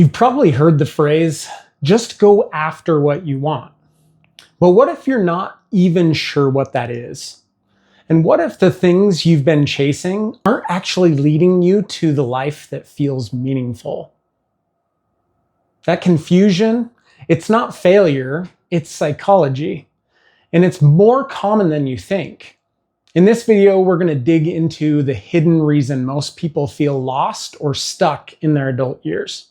You've probably heard the phrase, just go after what you want. But what if you're not even sure what that is? And what if the things you've been chasing aren't actually leading you to the life that feels meaningful? That confusion, it's not failure, it's psychology. And it's more common than you think. In this video, we're going to dig into the hidden reason most people feel lost or stuck in their adult years,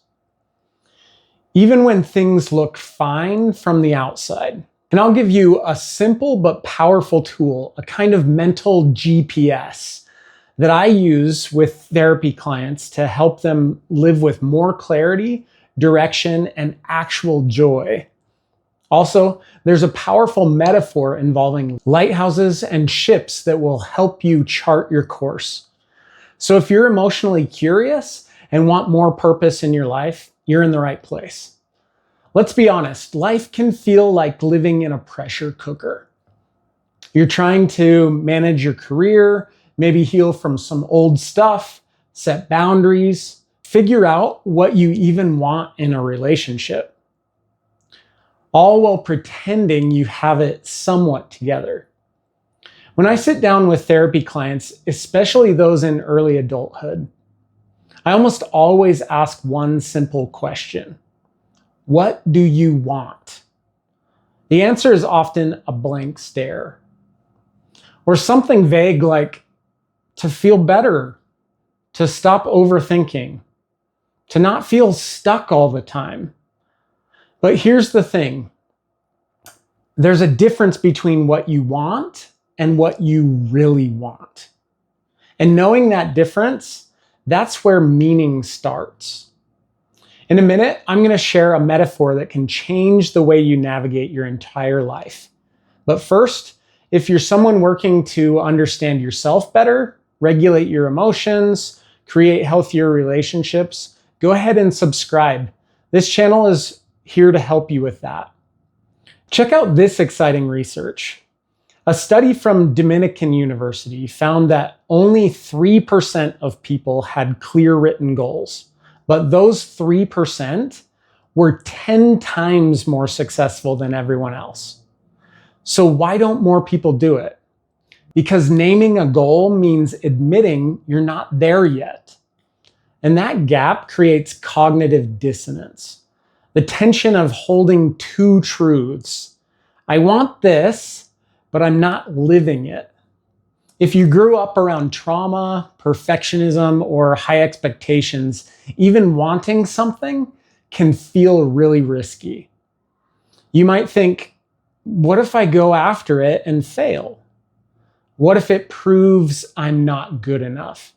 even when things look fine from the outside. And I'll give you a simple but powerful tool, a kind of mental GPS that I use with therapy clients to help them live with more clarity, direction, and actual joy. Also, there's a powerful metaphor involving lighthouses and ships that will help you chart your course. So if you're emotionally curious and want more purpose in your life, you're in the right place. Let's be honest, life can feel like living in a pressure cooker. You're trying to manage your career, maybe heal from some old stuff, set boundaries, figure out what you even want in a relationship, all while pretending you have it somewhat together. When I sit down with therapy clients, especially those in early adulthood, I almost always ask one simple question. What do you want? The answer is often a blank stare, or something vague like to feel better, to stop overthinking, to not feel stuck all the time. But here's the thing. There's a difference between what you want and what you really want. And knowing that difference, that's where meaning starts. In a minute, I'm going to share a metaphor that can change the way you navigate your entire life. But first, if you're someone working to understand yourself better, regulate your emotions, create healthier relationships, go ahead and subscribe. This channel is here to help you with that. Check out this exciting research. A study from Dominican University found that only 3% of people had clear written goals. But those 3% were 10 times more successful than everyone else. So why don't more people do it? Because naming a goal means admitting you're not there yet. And that gap creates cognitive dissonance. The tension of holding two truths. I want this, but I'm not living it. If you grew up around trauma, perfectionism, or high expectations, even wanting something can feel really risky. You might think, what if I go after it and fail? What if it proves I'm not good enough?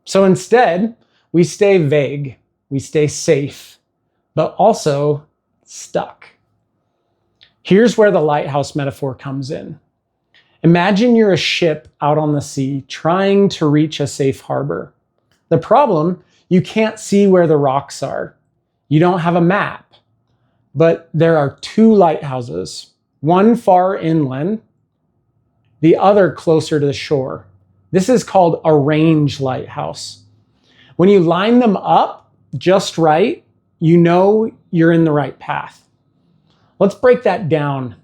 So instead, we stay vague, we stay safe, but also stuck. Here's where the lighthouse metaphor comes in. Imagine you're a ship out on the sea trying to reach a safe harbor. The problem, you can't see where the rocks are. You don't have a map. But there are two lighthouses, one far inland, the other closer to the shore. This is called a range lighthouse. When you line them up just right, you know you're in the right path. Let's break that down.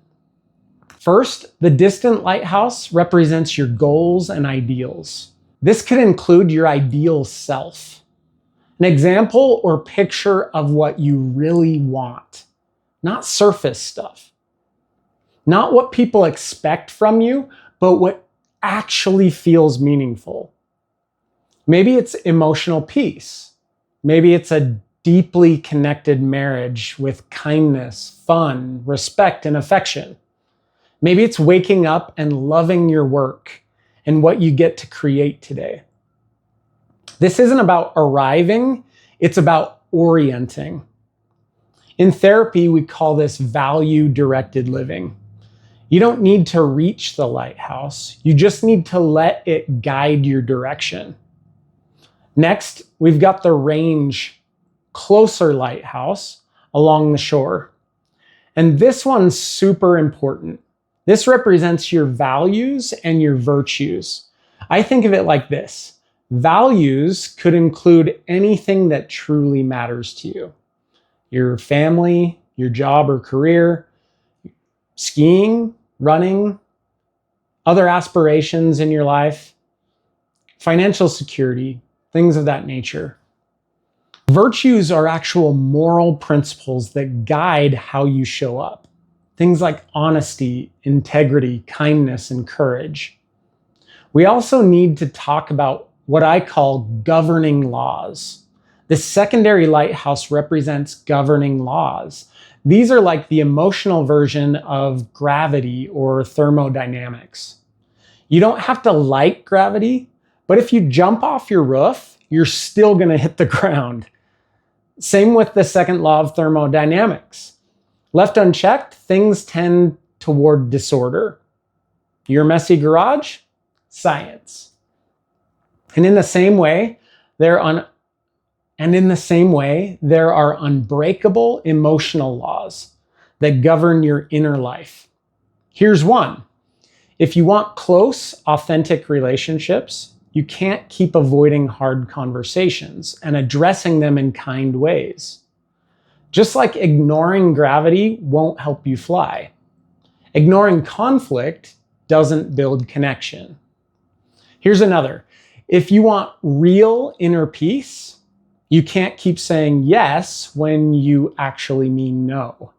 First, the distant lighthouse represents your goals and ideals. This could include your ideal self, an example or picture of what you really want, not surface stuff. Not what people expect from you, but what actually feels meaningful. Maybe it's emotional peace. Maybe it's a deeply connected marriage with kindness, fun, respect, and affection. Maybe it's waking up and loving your work and what you get to create today. This isn't about arriving, it's about orienting. In therapy, we call this value-directed living. You don't need to reach the lighthouse, you just need to let it guide your direction. Next, we've got the range, closer lighthouse along the shore. And this one's super important. This represents your values and your virtues. I think of it like this. Values could include anything that truly matters to you. Your family, your job or career, skiing, running, other aspirations in your life, financial security, things of that nature. Virtues are actual moral principles that guide how you show up. Things like honesty, integrity, kindness, and courage. We also need to talk about what I call governing laws. The secondary lighthouse represents governing laws. These are like the emotional version of gravity or thermodynamics. You don't have to like gravity, but if you jump off your roof, you're still going to hit the ground. Same with the second law of thermodynamics. Left unchecked, things tend toward disorder. Your messy garage? Science. And in the same way, there are unbreakable emotional laws that govern your inner life. Here's one. If you want close, authentic relationships, you can't keep avoiding hard conversations and addressing them in kind ways. Just like ignoring gravity won't help you fly. Ignoring conflict doesn't build connection. Here's another. If you want real inner peace, you can't keep saying yes when you actually mean no.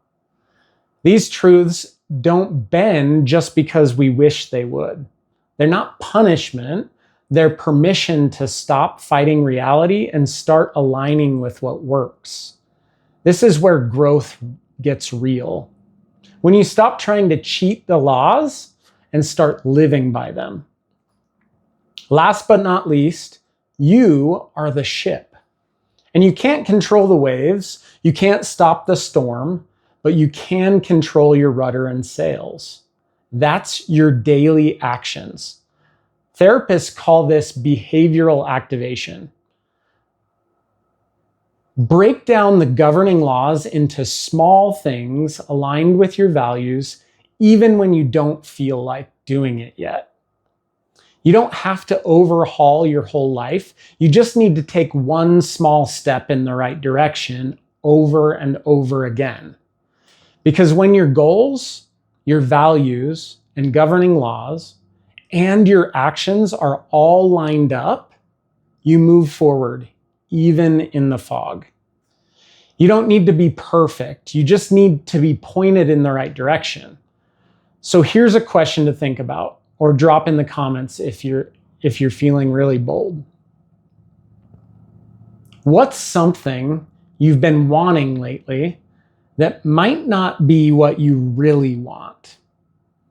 These truths don't bend just because we wish they would. They're not punishment. They're permission to stop fighting reality and start aligning with what works. This is where growth gets real. When you stop trying to cheat the laws and start living by them. Last but not least, you are the ship. And you can't control the waves, you can't stop the storm, but you can control your rudder and sails. That's your daily actions. Therapists call this behavioral activation. Break down the governing laws into small things aligned with your values, even when you don't feel like doing it yet. You don't have to overhaul your whole life. You just need to take one small step in the right direction over and over again. Because when your goals, your values, and governing laws, and your actions are all lined up, you move forward, even in the fog. You don't need to be perfect. You just need to be pointed in the right direction. So here's a question to think about, or drop in the comments if you're feeling really bold. What's something you've been wanting lately that might not be what you really want?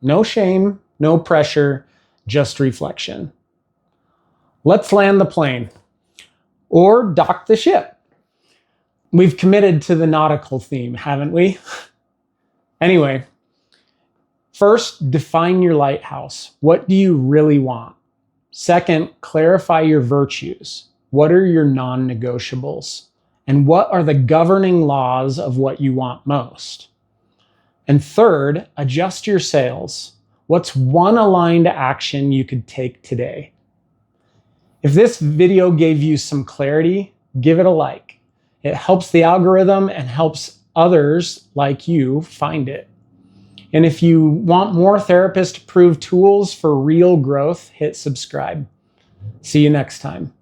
No shame, no pressure, just reflection. Let's land the plane or dock the ship. We've committed to the nautical theme, haven't we? Anyway, first, define your lighthouse. What do you really want? Second, clarify your virtues. What are your non-negotiables? And what are the governing laws of what you want most? And third, adjust your sails. What's one aligned action you could take today? If this video gave you some clarity, give it a like. It helps the algorithm and helps others like you find it. And if you want more therapist-approved tools for real growth, hit subscribe. See you next time.